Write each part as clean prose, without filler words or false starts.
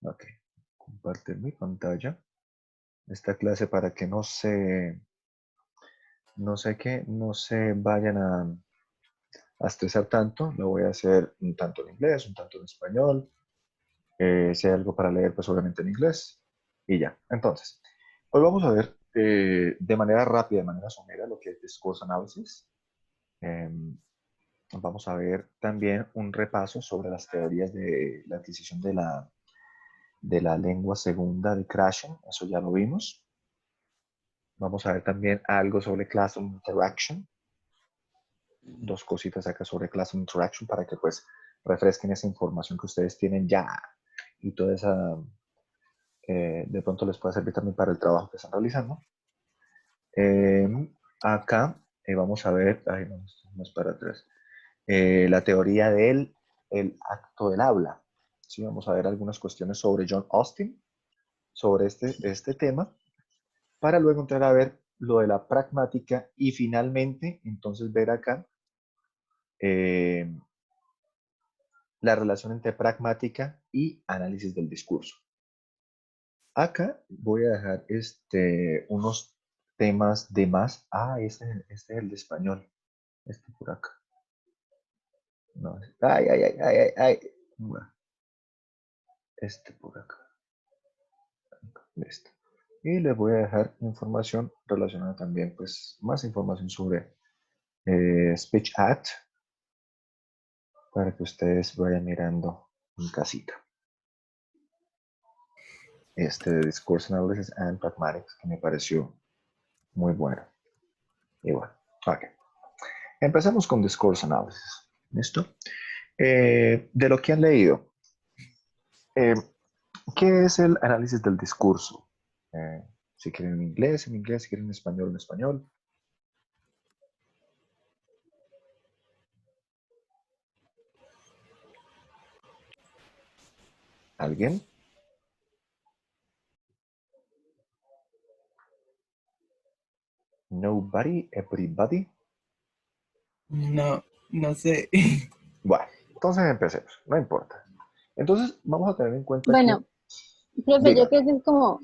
Ok, compartir mi pantalla. Esta clase para que no se vayan a estresar tanto. Lo voy a hacer un tanto en inglés, un tanto en español. Si hay algo para leer, pues obviamente en inglés. Y ya. Entonces, hoy vamos a ver de manera rápida, de manera somera, lo que es Discourse Analysis. Vamos a ver también un repaso sobre las teorías de la adquisición de la lengua segunda de Krashen. Eso ya lo vimos. Vamos a ver también algo sobre Classroom Interaction. Dos cositas acá sobre Classroom Interaction para que pues refresquen esa información que ustedes tienen ya y toda esa, de pronto les puede servir también para el trabajo que están realizando. Eh, acá vamos a ver, ay, no, más para atrás, la teoría del el acto del habla. ¿Sí? Vamos a ver algunas cuestiones sobre John Austin, sobre este tema, para luego entrar a ver lo de la pragmática y finalmente entonces ver acá eh, la relación entre pragmática y análisis del discurso. Acá voy a dejar unos temas de más. Ah, este es el de español. Este por acá. No, ay, ay, ay, ay, ay, ay. Bueno, este por acá. Listo. Y les voy a dejar información relacionada también, pues, más información sobre Speech Act para que ustedes vayan mirando en casita. Este de Discourse Analysis and Pragmatics, que me pareció muy bueno. Y bueno, ok. Empecemos con Discourse Analysis. ¿Listo? De lo que han leído, eh, ¿qué es el análisis del discurso? Si quieren en inglés, si quieren en español. ¿Alguien? Nobody, everybody. No, no sé. Bueno, entonces empecemos, no importa. Entonces vamos a tener en cuenta que, Bueno, profe, yo diga, creo que es como,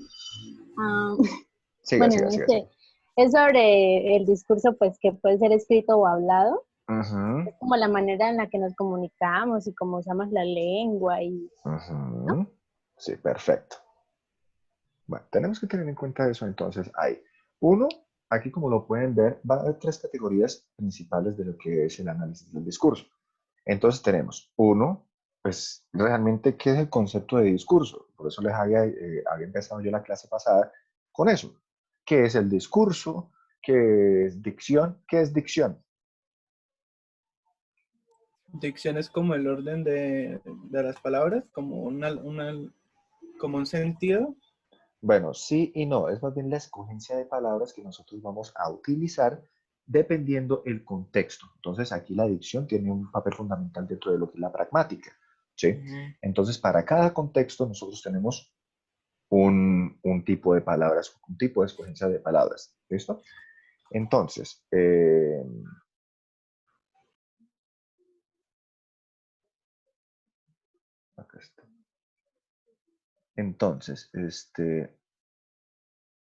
ah, siga, bueno, siga, no siga, siga. sé, es sobre el discurso, pues, que puede ser escrito o hablado. Ujú, Es como la manera en la que nos comunicamos y cómo usamos la lengua y, ¿no? ujú. Sí, perfecto. Bueno, tenemos que tener en cuenta eso. Entonces, hay uno, aquí como lo pueden ver, va a haber tres categorías principales de lo que es el análisis del discurso. Entonces tenemos uno, pues realmente, ¿qué es el concepto de discurso? Por eso había empezado yo la clase pasada con eso. ¿Qué es el discurso? ¿Qué es dicción? ¿Qué es dicción? Dicción es como el orden de las palabras, como como un sentido. Bueno, sí y no, es más bien la escogencia de palabras que nosotros vamos a utilizar dependiendo el contexto. Entonces, aquí la dicción tiene un papel fundamental dentro de lo que es la pragmática, ¿sí? Ujú. Entonces, para cada contexto nosotros tenemos un tipo de palabras, un tipo de escogencia de palabras, ¿listo? Entonces, acá está. Entonces,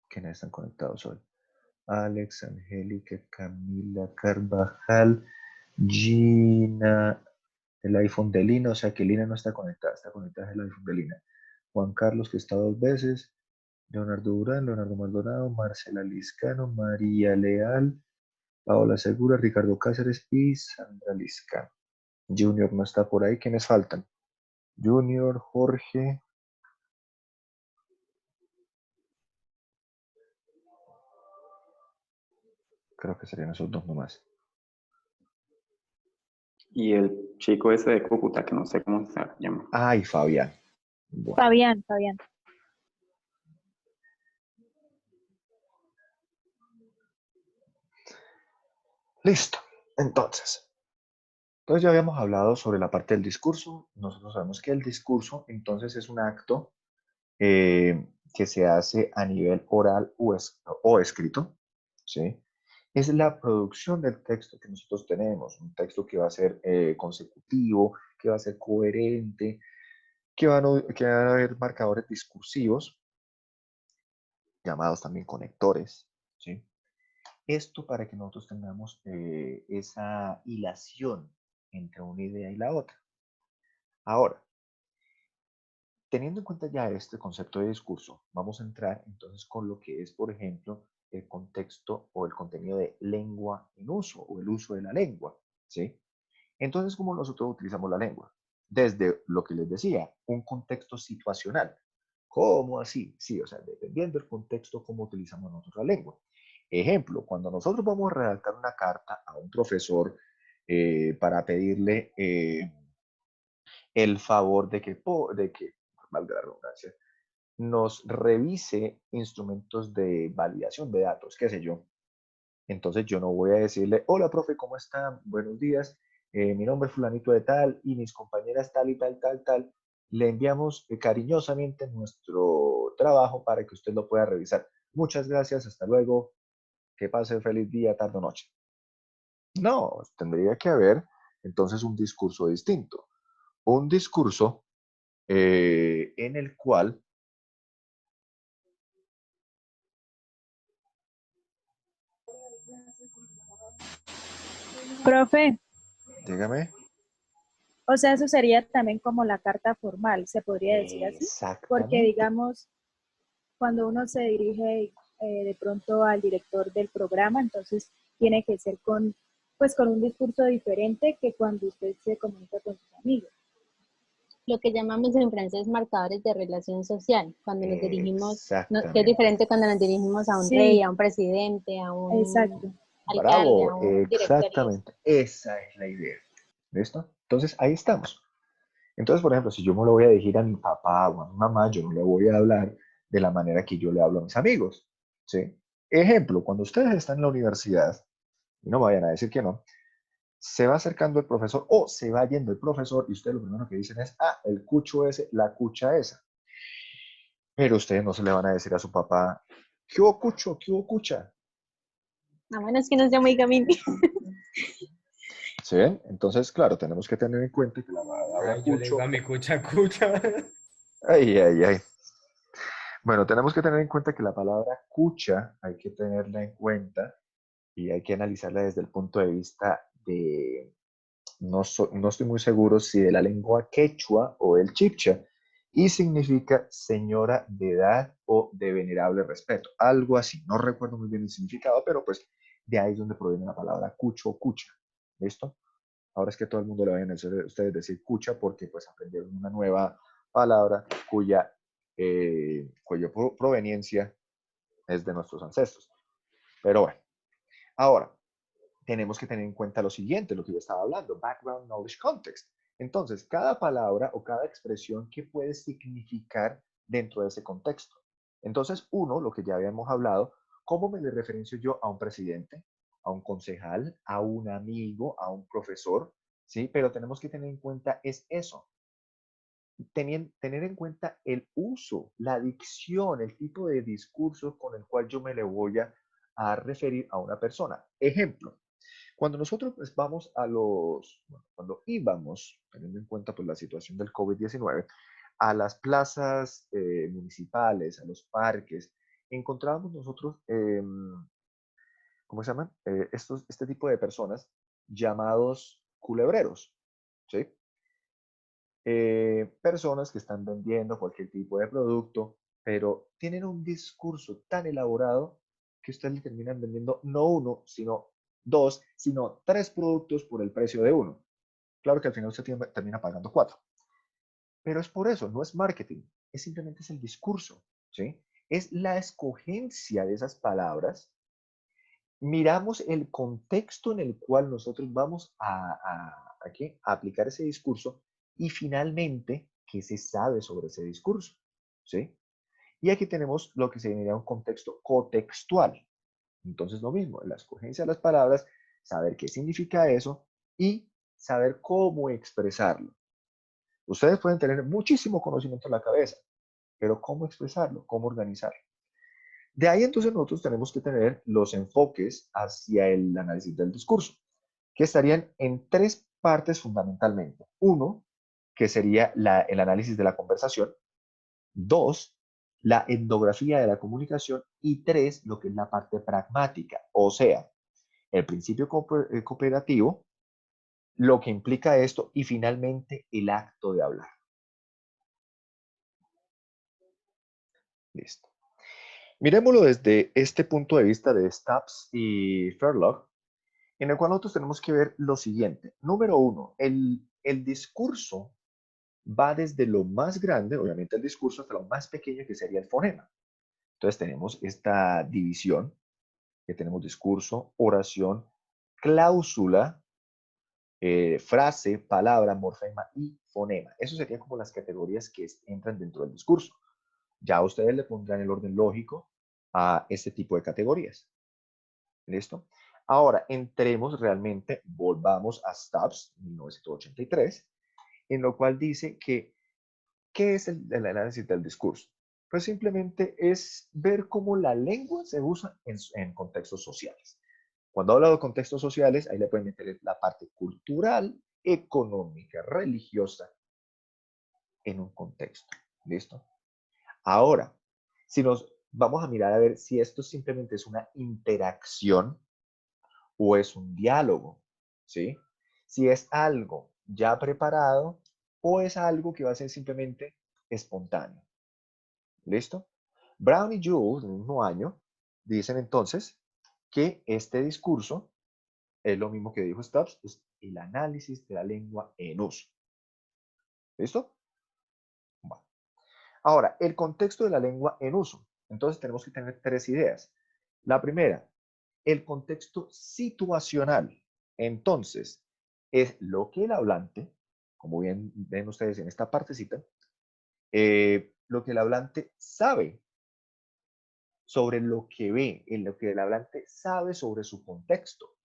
¿quiénes están conectados hoy? Alex, Angélica, Camila, Carvajal, Gina, el iPhone de Lina, o sea que Lina no está conectada el iPhone de Lina. Juan Carlos, que está dos veces, Leonardo Durán, Leonardo Maldonado, Marcela Liscano, María Leal, Paola Segura, Ricardo Cáceres y Sandra Liscano. Junior no está por ahí, ¿quiénes faltan? Junior, Jorge, creo que serían esos dos nomás. Y el chico ese de Cúcuta, que no sé cómo se llama. Ay, Fabián. Bueno, Fabián, Fabián. listo. Entonces ya habíamos hablado sobre la parte del discurso. Nosotros sabemos que el discurso entonces es un acto que se hace a nivel oral o escrito, ¿sí? Es la producción del texto que nosotros tenemos, un texto que va a ser consecutivo, que va a ser coherente, que van a haber marcadores discursivos, llamados también conectores, ¿sí? Esto para que nosotros tengamos esa hilación entre una idea y la otra. Ahora, teniendo en cuenta ya este concepto de discurso, vamos a entrar entonces con lo que es, por ejemplo, el contexto o el contenido de lengua en uso o el uso de la lengua, ¿sí? Entonces, ¿cómo nosotros utilizamos la lengua? Desde lo que les decía, un contexto situacional. ¿Cómo así? Sí, o sea, dependiendo del contexto, cómo utilizamos nosotros la lengua. Ejemplo, cuando nosotros vamos a redactar una carta a un profesor para pedirle el favor de que, valga la redundancia, nos revise instrumentos de validación de datos, qué sé yo. Entonces yo no voy a decirle, hola, profe, ¿cómo está? Buenos días. Mi nombre es fulanito de tal y mis compañeras tal y tal, tal, tal. Le enviamos cariñosamente nuestro trabajo para que usted lo pueda revisar. Muchas gracias, hasta luego. Que pase feliz día, tarde o noche. No, tendría que haber entonces un discurso distinto. Un discurso en el cual, Profe, dígame, o sea, eso sería también como la carta formal, se podría decir así, porque exactamente. digamos, cuando uno se dirige de pronto al director del programa, entonces tiene que ser con, pues, con un discurso diferente que cuando usted se comunica con sus amigos. Lo que llamamos en francés marcadores de relación social, cuando nos dirigimos, que es Exactamente. diferente cuando nos dirigimos a un rey, Sí, a un presidente, a un exacto. alcalde, a Bravo, un director y eso. exactamente. Esa es la idea. ¿Listo? Entonces, ahí estamos. Entonces, por ejemplo, si yo me lo voy a dirigir a mi papá o a mi mamá, yo no le voy a hablar de la manera que yo le hablo a mis amigos. ¿Sí? Ejemplo, cuando ustedes están en la universidad, y no me vayan a decir que no, se va acercando el profesor o se va yendo el profesor y ustedes lo primero que dicen es, ah, el cucho ese, la cucha esa. Pero ustedes no se le van a decir a su papá, ¿qué hubo cucho? ¿Qué hubo cucha? A menos que no sea muy gamín. ¿Sí ven? Entonces, claro, tenemos que tener en cuenta que la palabra Ay, yo le digo a cucho, mi cucha cucha. ay, ay, ay. Bueno, tenemos que tener en cuenta que la palabra cucha hay que tenerla en cuenta y hay que analizarla desde el punto de vista de, no estoy muy seguro si de la lengua quechua o el chibcha, y significa señora de edad o de venerable respeto, algo así, no recuerdo muy bien el significado, pero pues de ahí es donde proviene la palabra cucho o cucha, ¿listo? Ahora es que todo el mundo le vayan a ustedes decir cucha porque pues aprendieron una nueva palabra cuya proveniencia es de nuestros ancestros. Pero bueno, ahora tenemos que tener en cuenta lo siguiente, lo que yo estaba hablando, background knowledge context. Entonces, cada palabra o cada expresión que puede significar dentro de ese contexto. Entonces, uno, lo que ya habíamos hablado, ¿cómo me le referencio yo a un presidente, a un concejal, a un amigo, a un profesor? ¿Sí? Pero tenemos que tener en cuenta es eso, tener en cuenta el uso, la dicción, el tipo de discurso con el cual yo me le voy a referir a una persona. Ejemplo, cuando nosotros pues, vamos bueno, cuando íbamos, teniendo en cuenta pues, la situación del COVID-19, a las plazas municipales, a los parques, encontrábamos nosotros, ¿cómo se llaman? Este tipo de personas llamados culebreros, ¿sí? Personas que están vendiendo cualquier tipo de producto, pero tienen un discurso tan elaborado que ustedes le terminan vendiendo no uno, sino dos, sino tres productos por el precio de uno. Claro que al final usted termina pagando cuatro. Pero es por eso, no es marketing, es simplemente es el discurso, ¿sí? Es la escogencia de esas palabras. Miramos el contexto en el cual nosotros vamos a aplicar ese discurso y finalmente, ¿qué se sabe sobre ese discurso? ¿Sí? Y aquí tenemos lo que se denomina un contexto cotextual. Entonces, lo mismo, la escogencia de las palabras, saber qué significa eso y saber cómo expresarlo. Ustedes pueden tener muchísimo conocimiento en la cabeza, pero ¿cómo expresarlo? ¿Cómo organizarlo? De ahí entonces nosotros tenemos que tener los enfoques hacia el análisis del discurso, que estarían en tres partes fundamentalmente. Uno, que sería el análisis de la conversación. 2, la etnografía de la comunicación. Y 3, lo que es la parte pragmática, o sea, el principio cooperativo, lo que implica esto y finalmente el acto de hablar. Listo. Miremoslo desde este punto de vista de Stubbs y Fairlove, en el cual nosotros tenemos que ver lo siguiente. Número 1, el discurso va desde lo más grande, obviamente el discurso, hasta lo más pequeño, que sería el fonema. Entonces tenemos esta división, que tenemos discurso, oración, cláusula, frase, palabra, morfema y fonema. Eso serían como las categorías que entran dentro del discurso. Ya ustedes le pondrán el orden lógico a este tipo de categorías. ¿Listo? Ahora, entremos realmente, volvamos a Stubbs, 1983, en lo cual dice que, ¿qué es el análisis del discurso? Pues simplemente es ver cómo la lengua se usa en contextos sociales. Cuando hablo de contextos sociales, ahí le pueden meter la parte cultural, económica, religiosa, en un contexto. ¿Listo? Ahora, si nos vamos a mirar a ver si esto simplemente es una interacción o es un diálogo, ¿sí? Si es algo ya preparado o es algo que va a ser simplemente espontáneo. ¿Listo? Brown y Jules, en el mismo año, dicen entonces que este discurso es lo mismo que dijo Stubbs, es el análisis de la lengua en uso. ¿Listo? Bueno. Ahora, el contexto de la lengua en uso. Entonces tenemos que tener 3 ideas. La primera, el contexto situacional. Entonces, es lo que el hablante, como bien ven ustedes en esta partecita, lo que el hablante sabe sobre lo que ve, en lo que el hablante sabe sobre su contexto.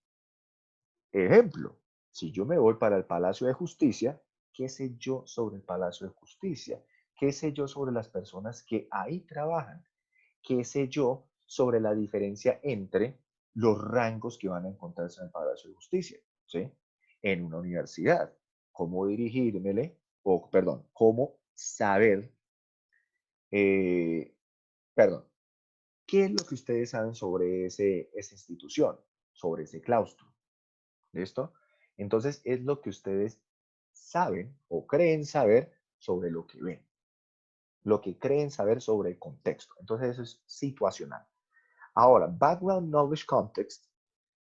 Ejemplo, si yo me voy para el Palacio de Justicia, ¿qué sé yo sobre el Palacio de Justicia? ¿Qué sé yo sobre las personas que ahí trabajan? ¿Qué sé yo sobre la diferencia entre los rangos que van a encontrarse en el Palacio de Justicia? ¿Sí? En una universidad, cómo dirigírmele, o perdón, cómo saber, perdón, ¿qué es lo que ustedes saben sobre esa institución, sobre ese claustro? ¿Listo? Entonces es lo que ustedes saben o creen saber sobre lo que ven, lo que creen saber sobre el contexto. Entonces eso es situacional. Ahora, background knowledge context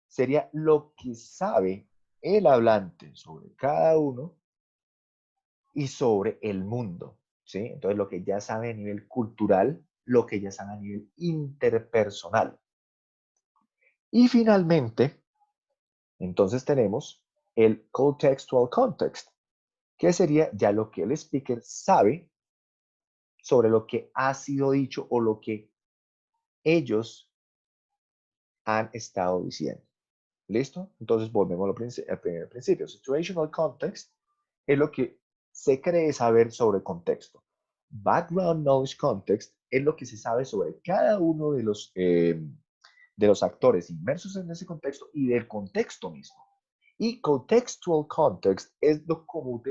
sería lo que sabe el hablante sobre cada uno y sobre el mundo, ¿sí? Entonces lo que ya sabe a nivel cultural, lo que ya sabe a nivel interpersonal. Y finalmente, entonces tenemos el contextual context, que sería ya lo que el speaker sabe sobre lo que ha sido dicho o lo que ellos han estado diciendo. ¿Listo? Entonces volvemos al primer principio. Situational context es lo que se cree saber sobre el contexto. Background knowledge context es lo que se sabe sobre cada uno de los actores inmersos en ese contexto y del contexto mismo. Y contextual context es lo como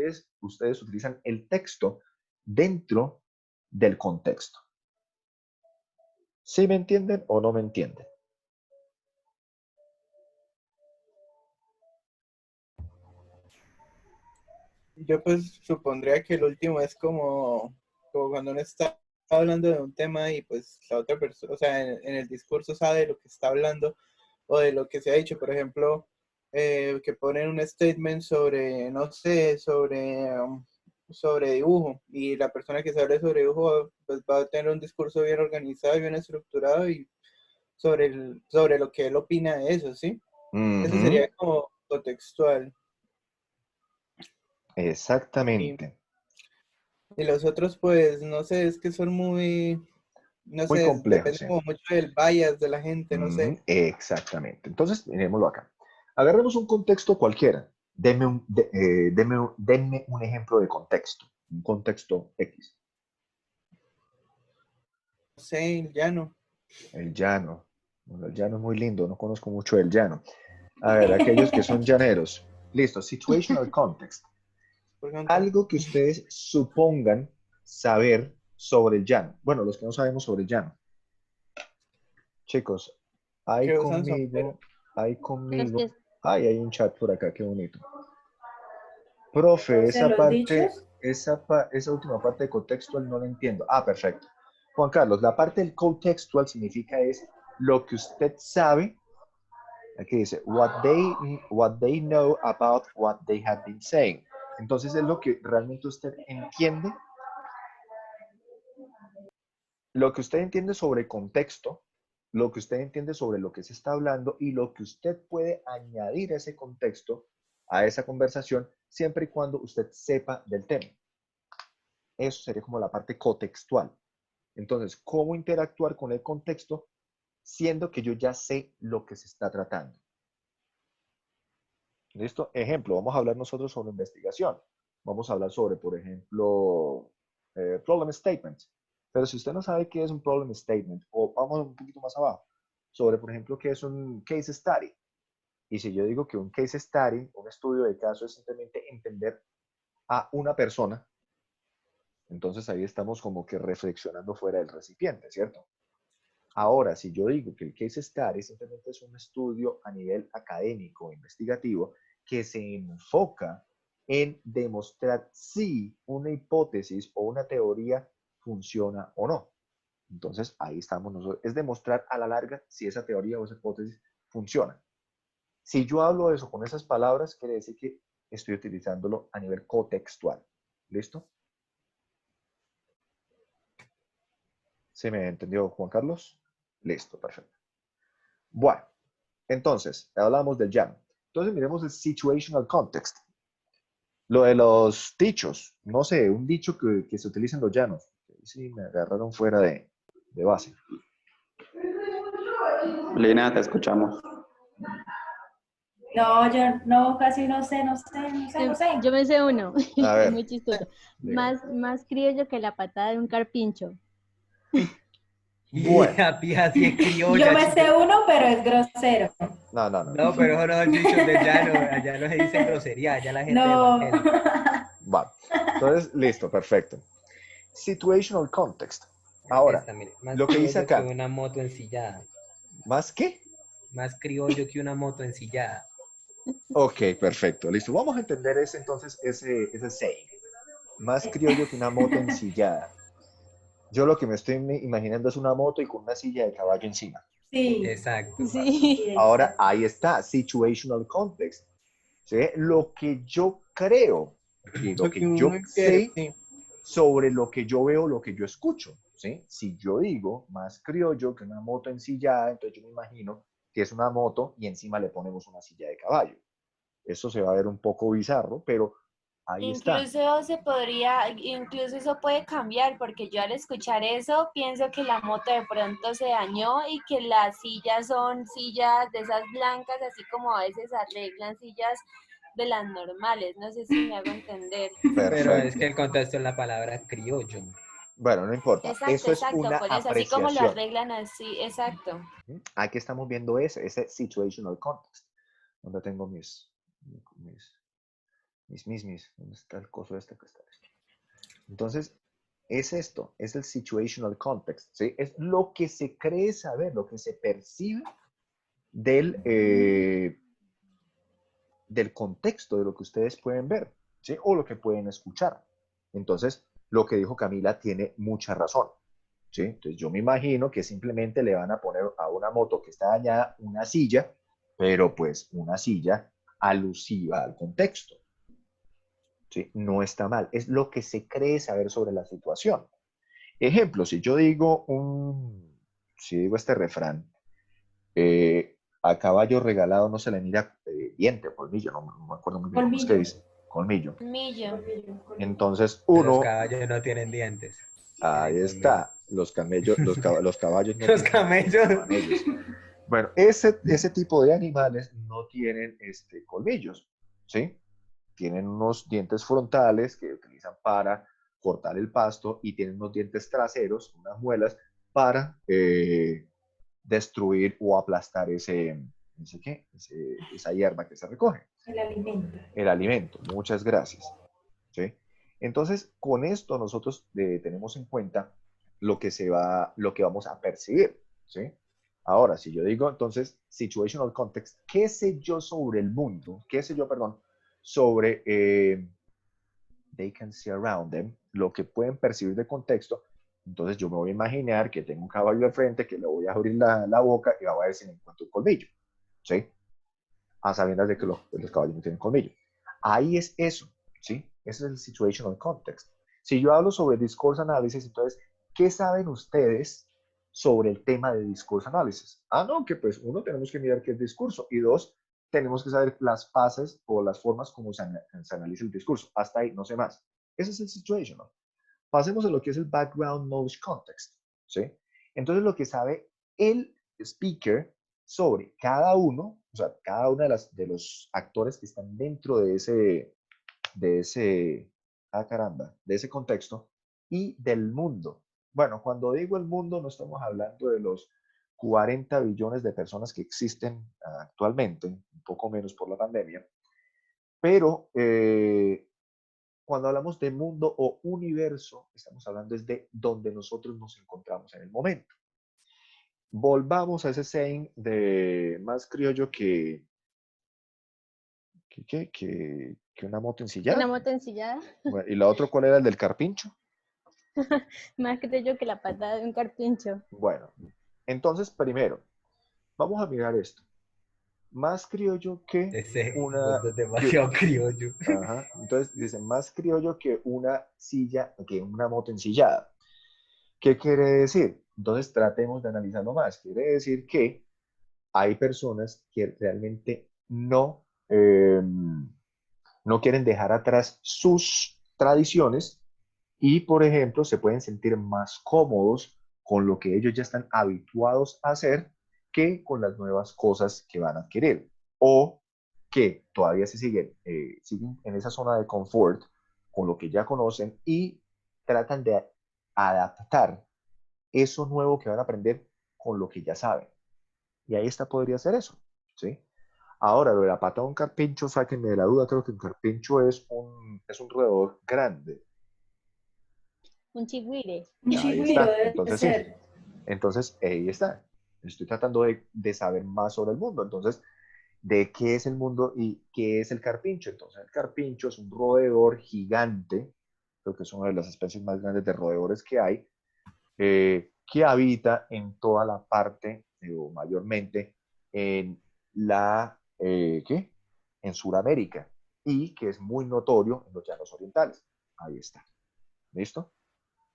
ustedes utilizan el texto dentro del contexto. ¿Sí me entienden o no me entienden? Yo pues supondría que el último es como cuando uno está hablando de un tema y pues la otra persona, o sea, en el discurso sabe de lo que está hablando o de lo que se ha dicho. Por ejemplo, que ponen un statement sobre, no sé, sobre dibujo, y la persona que sabe sobre dibujo pues va a tener un discurso bien organizado y bien estructurado y sobre lo que él opina de eso, ¿sí? Eso sería como contextual. Y, Exactamente. y los otros, pues, no sé, es que son muy, no Muy sé, complejo, depende sí. como mucho del bias de la gente, no sé. Exactamente. Entonces, miremoslo acá. Agarremos un contexto cualquiera. Denme un ejemplo de contexto. Un contexto X. No sé, el llano. El llano. Bueno, el llano es muy lindo. No conozco mucho el llano. A ver, aquellos que son llaneros. Listo. Situational context. Algo que ustedes supongan saber sobre el llano. Bueno, los que no sabemos sobre el llano. Chicos, hay Que usan conmigo, Los que- ay, hay un chat por acá, qué bonito. Profe, Entonces, esa los parte, dichos. esa última parte de contextual no la entiendo. Ah, perfecto. Juan Carlos, la parte del contextual significa es lo que usted sabe. Aquí dice, what they know about what they have been saying. Entonces es lo que realmente usted entiende, lo que usted entiende sobre contexto, lo que usted entiende sobre lo que se está hablando y lo que usted puede añadir a ese contexto, a esa conversación, siempre y cuando usted sepa del tema. Eso sería como la parte contextual. Entonces, ¿cómo interactuar con el contexto siendo que yo ya sé lo que se está tratando? ¿Listo? Ejemplo, vamos a hablar nosotros sobre investigación. Vamos a hablar sobre, por ejemplo, problem statement. Pero si usted no sabe qué es un problem statement, o vamos un poquito más abajo, sobre, por ejemplo, qué es un case study. Y si yo digo que un case study, un estudio de caso, es simplemente entender a una persona, entonces ahí estamos como que reflexionando fuera del recipiente, ¿cierto? Ahora, si yo digo que el case study simplemente es un estudio a nivel académico, investigativo, que se enfoca en demostrar si una hipótesis o una teoría funciona o no. Entonces, ahí estamos nosotros. Es demostrar a la larga si esa teoría o esa hipótesis funciona. Si yo hablo de eso con esas palabras, quiere decir que estoy utilizándolo a nivel contextual. ¿Listo? ¿Se me entendió, Juan Carlos? Listo, perfecto. Bueno, entonces, hablamos del jam. Entonces, miremos el situational context. Lo de los dichos, no sé, un dicho que se utiliza en los llanos. Sí, me agarraron fuera de base. Lina, te escuchamos. No, yo no, casi no sé. Yo me sé uno, A ver. es muy chistoso. Dígame. Más criollo que la patada de un carpincho. Bueno. Y la pija sí es criolla, Yo me sé chico. uno, pero es grosero. No. No, pero eso no son dichos de llano. Allá no se dice grosería, allá la gente No. evangélica. Va. Entonces, listo, perfecto. Situational context. Ahora, Esta, mire, más lo que dice criollo que acá. una moto ensillada. ¿Más qué? Más criollo que una moto ensillada. Ok, perfecto, listo. Vamos a entender ese entonces, ese saying. Más criollo que una moto ensillada. Yo lo que me estoy imaginando es una moto y con una silla de caballo encima. Sí. Exacto. Sí. Ahora, ahí está, situational context. ¿Sí? Lo que yo creo y lo que yo sé sobre lo que yo veo, lo que yo escucho. ¿Sí? Si yo digo más criollo que una moto ensillada, entonces yo me imagino que es una moto y encima le ponemos una silla de caballo. Eso se va a ver un poco bizarro, pero ahí está. Incluso eso puede cambiar, porque yo al escuchar eso pienso que la moto de pronto se dañó y que las sillas son sillas de esas blancas, así como a veces arreglan sillas de las normales. No sé si me hago entender. Pero es Perfecto. que el contexto es la palabra criollo. Bueno, no importa. Eso es Exacto, una por eso, así como lo apreciación. arreglan así, exacto. Aquí estamos viendo ese situational context. ¿Dónde tengo ¿dónde está el coso este que está? Entonces, es esto, es el situational context, ¿sí? Es lo que se cree saber, lo que se percibe del contexto de lo que ustedes pueden ver, ¿sí? O lo que pueden escuchar. Entonces, lo que dijo Camila tiene mucha razón, ¿sí? Entonces, yo me imagino que simplemente le van a poner a una moto que está dañada una silla, pero pues una silla alusiva al contexto, ¿sí? No está mal, es lo que se cree saber sobre la situación. Ejemplo, si digo este refrán, a caballo regalado no se le mira diente, colmillo, no me acuerdo muy bien cómo es que dice, colmillo. Millo. Entonces Los uno, caballos no tienen dientes. ahí Tienen está, los caballos no Los tienen camellos. colmillos. Bueno, ese tipo de animales no tienen colmillos, ¿sí? Tienen unos dientes frontales que utilizan para cortar el pasto y tienen unos dientes traseros, unas muelas, para destruir o aplastar esa hierba que se recoge. El alimento. El alimento. Muchas gracias. ¿sí? Entonces, con esto nosotros tenemos en cuenta lo que vamos a percibir, ¿sí? Ahora, si yo digo, entonces, situational context, ¿qué sé yo sobre el mundo? ¿Qué sé yo, perdón, sobre they can see around them, lo que pueden percibir de contexto? Entonces yo me voy a imaginar que tengo un caballo al frente, que le voy a abrir la boca y va a ver si me encuentro un colmillo, ¿sí? A sabiendas de que los caballos no tienen colmillo. Ahí es eso, ¿sí? Ese es el situational context. Si yo hablo sobre discourse analysis, entonces, ¿qué saben ustedes sobre el tema de discourse analysis? Ah, no, que pues uno, tenemos que mirar qué es discurso, y dos, tenemos que saber las fases o las formas como se analiza el discurso. Hasta ahí, no sé más. Ese es el situational. Pasemos a lo que es el background knowledge context, ¿sí? Entonces, lo que sabe el speaker sobre cada uno, o sea, cada uno de los actores que están dentro de de ese contexto y del mundo. Bueno, cuando digo el mundo, no estamos hablando de los 40 billones de personas que existen actualmente, un poco menos por la pandemia, pero cuando hablamos de mundo o universo, estamos hablando desde donde nosotros nos encontramos en el momento. Volvamos a ese saying de más criollo que una moto ensillada. Una moto ensillada. Bueno, ¿y la otra cuál era? El del carpincho. Más creo yo que la patada de un carpincho. Bueno, entonces primero, vamos a mirar esto. Más criollo que Ese una... es demasiado criollo. Ajá, entonces dicen más criollo que una silla, que una moto ensillada. ¿Qué quiere decir? Entonces tratemos de analizarlo más. Quiere decir que hay personas que realmente no quieren dejar atrás sus tradiciones y, por ejemplo, se pueden sentir más cómodos con lo que ellos ya están habituados a hacer que con las nuevas cosas que van a adquirir. O que todavía siguen en esa zona de confort con lo que ya conocen y tratan de adaptar eso nuevo que van a aprender con lo que ya saben. Y ahí podría ser eso, ¿sí? Ahora, lo de la pata de un carpincho, sáquenme de la duda, creo que un carpincho es un roedor grande. Un chigüire. Un Ahí chigüiro está, debe entonces sí. ser. Entonces, ahí está. Estoy tratando de saber más sobre el mundo. Entonces, de qué es el mundo y qué es el carpincho. Entonces, el carpincho es un roedor gigante, creo que es una de las especies más grandes de roedores que hay, que habita en toda la parte, o mayormente, en ¿qué? En Sudamérica, y que es muy notorio en los llanos orientales. Ahí está. ¿Listo?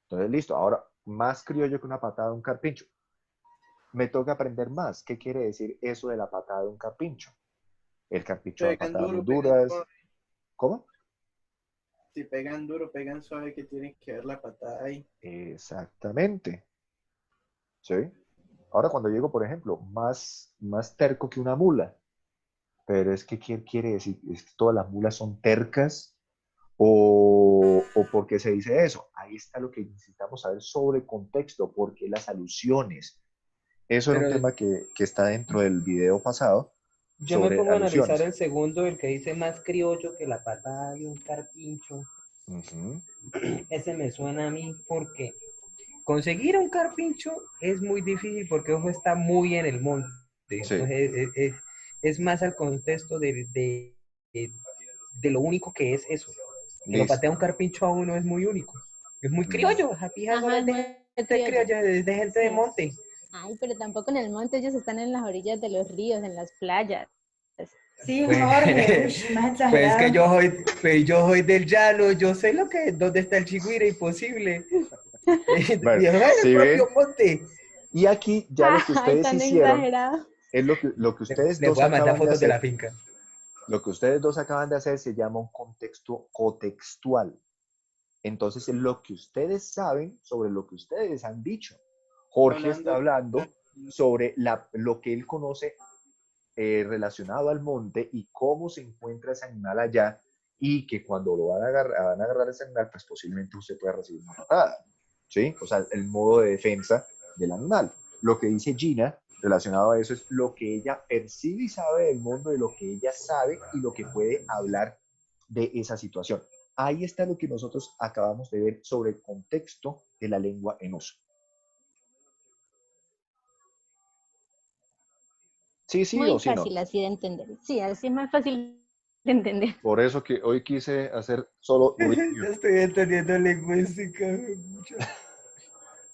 Entonces, listo. Ahora, más criollo que una patada de un carpincho. Me toca aprender más. ¿Qué quiere decir eso de la patada de un carpincho? El carpincho da Pegan patadas muy duro, pegan duras. suave. ¿Cómo? Si pegan duro, pegan suave, que tienen que ver la patada ahí. Exactamente. ¿Sí? Ahora, cuando llego, por ejemplo, más terco que una mula, pero es que, ¿qué quiere decir? ¿Es que todas las mulas son tercas? ¿O por qué se dice eso? Ahí está lo que necesitamos saber sobre el contexto, porque las alusiones. Eso era un Pero tema que está dentro del video pasado, yo me sobre pongo a analizar alusiones. el segundo, el que dice más criollo que la patada de un carpincho. Ujú. Ese me suena a mí porque conseguir un carpincho es muy difícil porque ojo está muy en el monte. Sí, Entonces es más al contexto de lo único que es eso. Que lo patea un listo. carpincho a uno es muy único. Es muy criollo. Happy Hour Ajá, es es de muy gente criollo. criolla, es de gente de Sí. monte. Ay, pero tampoco en el monte, ellos están en las orillas de los ríos, en las playas. Sí, Pues, Jorge, ush, más pues es que exagerado. yo soy del llano, yo sé dónde está el chigüire, imposible. Bueno, Y eso es el si propio ven, monte. y aquí ya lo que Ay, ustedes tan hicieron exagerado. es lo que ustedes Les dos voy a mandar acaban de fotos de la hacer. finca. Lo que ustedes dos acaban de hacer se llama un contexto cotextual. Entonces es lo que ustedes saben sobre lo que ustedes han dicho. Jorge está Hablando, hablando sobre lo que él conoce relacionado al monte y cómo se encuentra ese animal allá, y que cuando lo van a agarrar ese animal, pues posiblemente usted pueda recibir una patada, ¿sí? O sea, el modo de defensa del animal. Lo que dice Gina relacionado a eso es lo que ella percibe y sabe del mundo, de lo que ella sabe y lo que puede hablar de esa situación. Ahí está lo que nosotros acabamos de ver sobre el contexto de la lengua en uso. ¿Sí, sí Muy o sí no? fácil así de entender. Sí, así es más fácil de entender. Por eso que hoy quise hacer solo Ya review. estoy entendiendo lingüística. Mucho.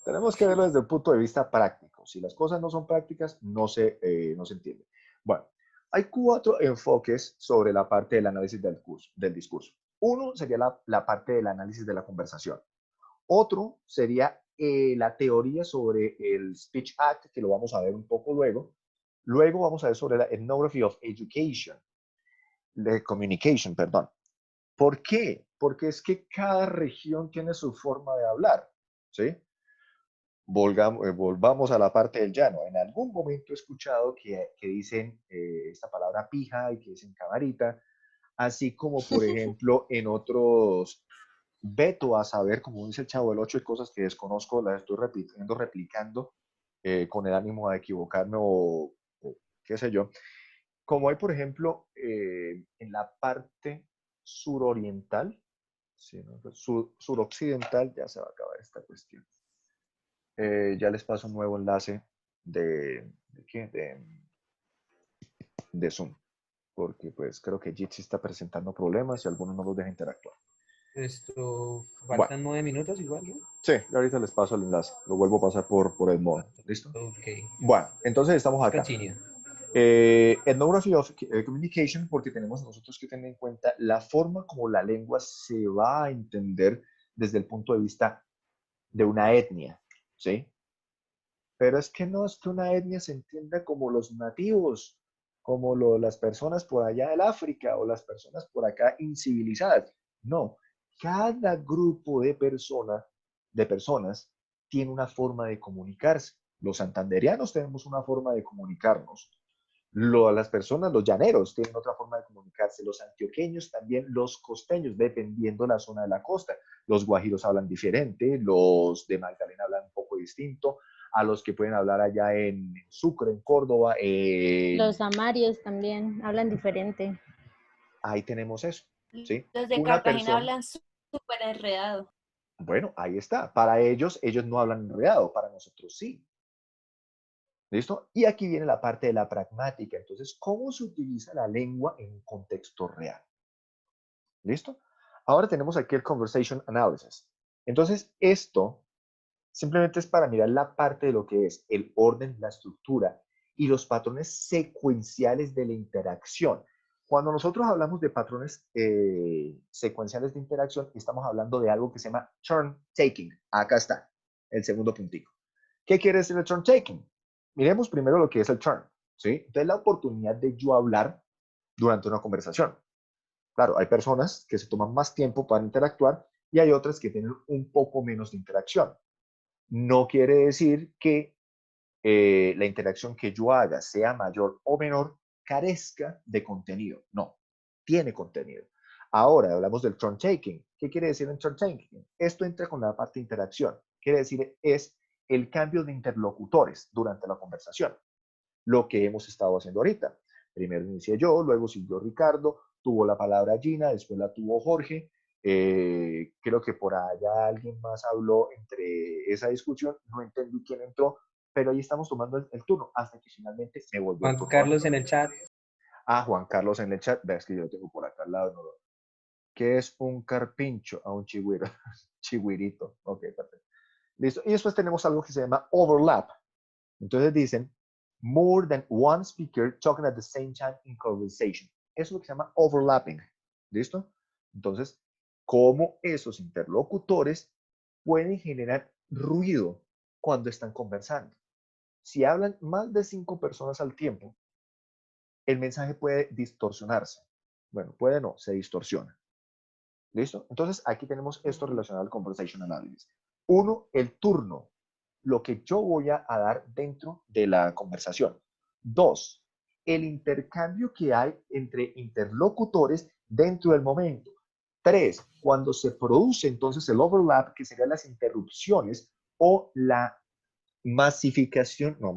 Tenemos que verlo desde el punto de vista práctico. Si las cosas no son prácticas, no se entiende. Bueno, hay 4 enfoques sobre la parte del análisis del discurso. Uno sería la parte del análisis de la conversación. Otro sería la teoría sobre el Speech Act, que lo vamos a ver un poco luego. Luego vamos a ver sobre la Ethnography of Education, de Communication, perdón. ¿Por qué? Porque es que cada región tiene su forma de hablar, ¿sí? Volvamos a la parte del llano. En algún momento he escuchado que dicen esta palabra pija y que dicen camarita, así como, por ejemplo, en otros, veto a saber, como dice el Chavo del 8, hay cosas que desconozco, las estoy replicando con el ánimo de equivocarme o qué sé yo. Como hay, por ejemplo, en la parte suroriental, sí, ¿no? Suroccidental, ya se va a acabar esta cuestión. Ya les paso un nuevo enlace ¿qué? De Zoom, porque pues creo que Jitsi está presentando problemas y algunos no los deja interactuar. Esto, Bueno, faltan 9 minutos igual, ¿no? sí, ahorita les paso el enlace, lo vuelvo a pasar por el modo, ¿listo? Ok. Bueno, entonces estamos acá. Continue. Ethnography of Communication, porque tenemos nosotros que tener en cuenta la forma como la lengua se va a entender desde el punto de vista de una etnia, ¿sí? Pero es que no es que una etnia se entienda como los nativos, como las personas por allá del África o las personas por acá incivilizadas. No, cada grupo de personas tiene una forma de comunicarse. Los santanderianos tenemos una forma de comunicarnos. Las personas, los llaneros, tienen otra forma de comunicarse. Los antioqueños también, los costeños, dependiendo de la zona de la costa. Los guajiros hablan diferente, los de Magdalena hablan un poco distinto a los que pueden hablar allá en Sucre, en Córdoba. Los amarios también hablan diferente. Ahí tenemos eso, ¿sí? Los de Una Cartagena persona, hablan súper enredado. bueno, ahí está. Para ellos no hablan enredado, para nosotros sí. ¿Listo? Y aquí viene la parte de la pragmática. Entonces, ¿cómo se utiliza la lengua en un contexto real? ¿Listo? Ahora tenemos aquí el Conversation Analysis. Entonces, esto simplemente es para mirar la parte de lo que es el orden, la estructura y los patrones secuenciales de la interacción. Cuando nosotros hablamos de patrones secuenciales de interacción, estamos hablando de algo que se llama turn taking. Acá está, el segundo puntico. ¿Qué quiere decir el turn taking? Miremos primero lo que es el turn, ¿sí? Entonces, la oportunidad de yo hablar durante una conversación. Claro, hay personas que se toman más tiempo para interactuar y hay otras que tienen un poco menos de interacción. No quiere decir que la interacción que yo haga, sea mayor o menor, carezca de contenido. No, tiene contenido. Ahora hablamos del turn taking. ¿Qué quiere decir el turn taking? Esto entra con la parte de interacción. Quiere decir es el cambio de interlocutores durante la conversación. Lo que hemos estado haciendo ahorita. Primero inicié yo, luego siguió Ricardo, tuvo la palabra Gina, después la tuvo Jorge. Creo que por allá alguien más habló entre esa discusión, no entendí quién entró, pero ahí estamos tomando el turno hasta que finalmente me volvió el Juan turno. Carlos en el chat. Ah, Juan Carlos en el chat, veas que yo lo tengo por acá al lado. No, ¿qué es un carpincho? A un chigüiro, chigüirito. Ok, perfecto. Listo. Y después tenemos algo que se llama overlap. Entonces dicen, more than one speaker talking at the same time in conversation. Eso es lo que se llama overlapping. ¿Listo? Entonces, cómo esos interlocutores pueden generar ruido cuando están conversando. Si hablan más de 5 personas al tiempo, el mensaje puede distorsionarse. Bueno, puede no, se distorsiona. ¿Listo? Entonces, aquí tenemos esto relacionado al conversation analysis. Uno, el turno, lo que yo voy a dar dentro de la conversación. Dos, el intercambio que hay entre interlocutores dentro del momento. Tres, cuando se produce entonces el overlap, que serían las interrupciones o la masificación no,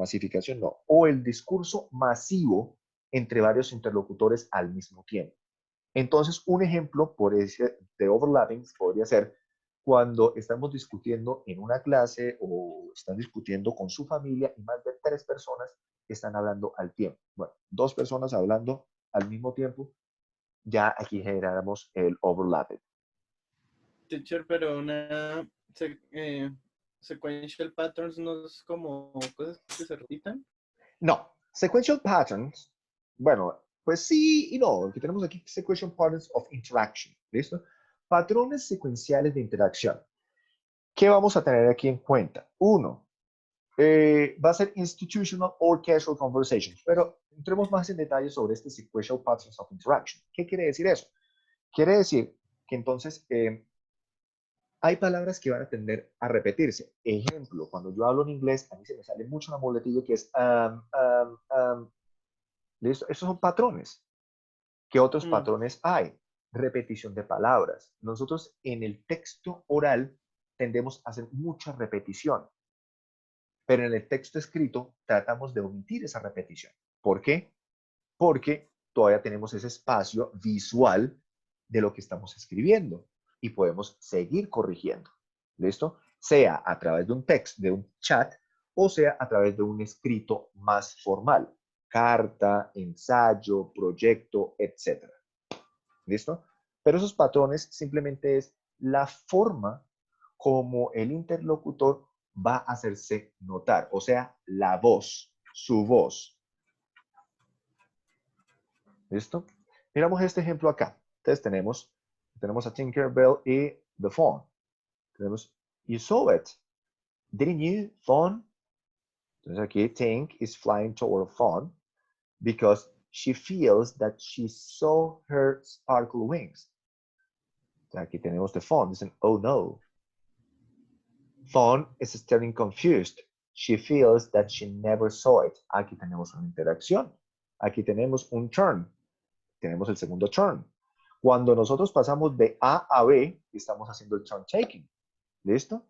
o el discurso masivo entre varios interlocutores al mismo tiempo. Entonces, un ejemplo de overlapping podría ser cuando estamos discutiendo en una clase o están discutiendo con su familia y más de 3 personas están hablando al tiempo. Bueno, 2 personas hablando al mismo tiempo, ya aquí generamos el overlapping. Teacher, pero sequential patterns no es como cosas que se repitan. No, sequential patterns, bueno, pues sí y no. Lo que tenemos aquí sequential patterns of interaction, ¿listo? Patrones secuenciales de interacción. ¿Qué vamos a tener aquí en cuenta? Uno, va a ser institutional or casual conversations, pero entremos más en detalle sobre este sequential patterns of interaction. ¿Qué quiere decir eso? Quiere decir que entonces hay palabras que van a tender a repetirse. Ejemplo, cuando yo hablo en inglés, a mí se me sale mucho una muletilla que es ¿listo? Esos son patrones. ¿Qué otros patrones hay? Repetición de palabras. Nosotros en el texto oral tendemos a hacer mucha repetición, pero en el texto escrito tratamos de omitir esa repetición. ¿Por qué? Porque todavía tenemos ese espacio visual de lo que estamos escribiendo y podemos seguir corrigiendo. ¿Listo? Sea a través de un texto, de un chat, o sea a través de un escrito más formal. Carta, ensayo, proyecto, etc. ¿Listo? Pero esos patrones simplemente es la forma como el interlocutor va a hacerse notar, o sea, la voz, su voz. ¿Listo? Miramos este ejemplo acá. Entonces tenemos a Tinkerbell y the phone. Tenemos, you saw it. Didn't you, phone? Entonces aquí Tink is flying toward a phone because she feels that she saw her sparkle wings. Entonces aquí tenemos the phone. Dicen, oh no. Phone is staring confused. She feels that she never saw it. Aquí tenemos una interacción. Aquí tenemos un turn. Tenemos el segundo turn. Cuando nosotros pasamos de A a B, estamos haciendo el turn taking. ¿Listo?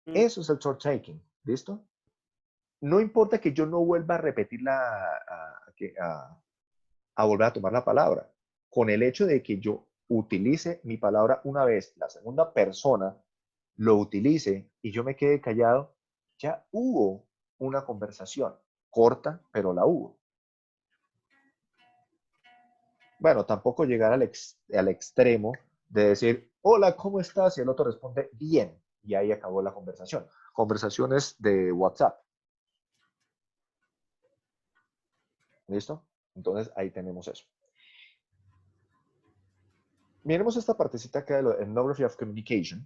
Eso es el turn taking. ¿Listo? No importa que yo no vuelva a repetir a volver a tomar la palabra. Con el hecho de que yo utilice mi palabra una vez, la segunda persona lo utilice y yo me quede callado, ya hubo una conversación corta, pero la hubo. Bueno, tampoco llegar al extremo de decir, hola, ¿cómo estás? Y el otro responde, bien. Y ahí acabó la conversación. Conversaciones de WhatsApp. ¿Listo? Entonces, ahí tenemos eso. Miremos esta partecita acá de ethnography of communication.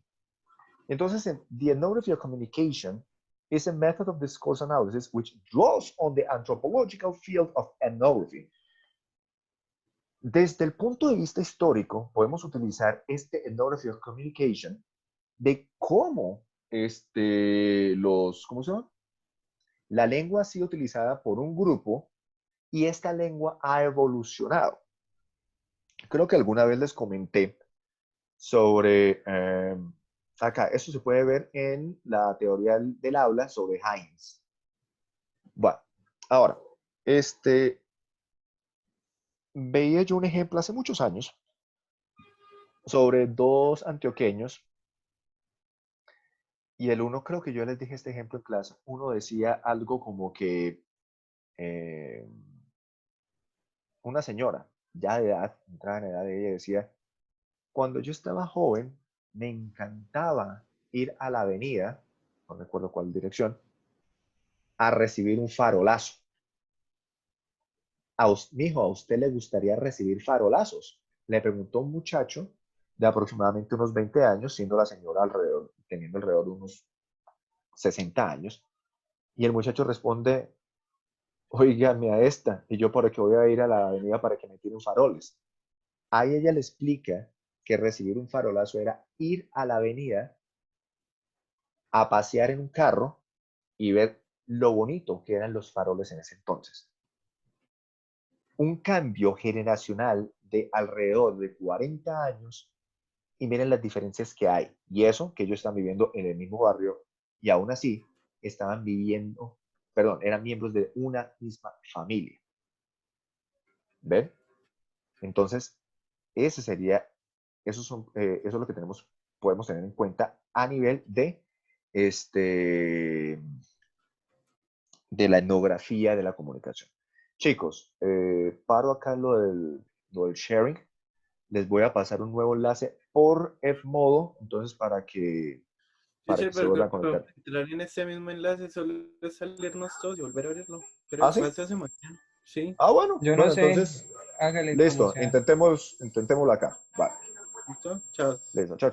Entonces, the ethnography of communication is a method of discourse analysis which draws on the anthropological field of ethnography. Desde el punto de vista histórico, podemos utilizar este ethnography of communication de cómo ¿cómo se llama? La lengua ha sido utilizada por un grupo y esta lengua ha evolucionado. Creo que alguna vez les comenté sobre, acá, esto se puede ver en la teoría del habla sobre Hines. Bueno, ahora, veía yo un ejemplo hace muchos años sobre 2 antioqueños y el uno, creo que yo les dije este ejemplo en clase, uno decía algo como que una señora ya de edad, entrada en edad de ella, decía, cuando yo estaba joven me encantaba ir a la avenida, no recuerdo cuál dirección, a recibir un farolazo. Mijo, ¿a usted le gustaría recibir farolazos? Le preguntó un muchacho de aproximadamente unos 20 años, siendo la señora teniendo alrededor de unos 60 años. Y el muchacho responde, oígame a esta, y yo por qué voy a ir a la avenida para que me tiren faroles. Ahí ella le explica que recibir un farolazo era ir a la avenida a pasear en un carro y ver lo bonito que eran los faroles en ese entonces. Un cambio generacional de alrededor de 40 años y miren las diferencias que hay. Y eso que ellos están viviendo en el mismo barrio y aún así estaban eran miembros de una misma familia. ¿Ven? Entonces, ese sería, eso es lo que podemos tener en cuenta a nivel de la etnografía de la comunicación. Chicos, paro acá lo del sharing. Les voy a pasar un nuevo enlace por Edmodo, entonces para que Teacher, se vuelva a conectar. entrar en ese mismo enlace solo es salirnos todos y volver a abrirlo. Pero ¿Ah, sí? después se hace mañana. Sí. Ah, bueno. Yo no Bueno, sé, entonces, hágale como listo. sea. Intentémoslo acá. Vale. ¿Listo? Chao. Listo. Chao.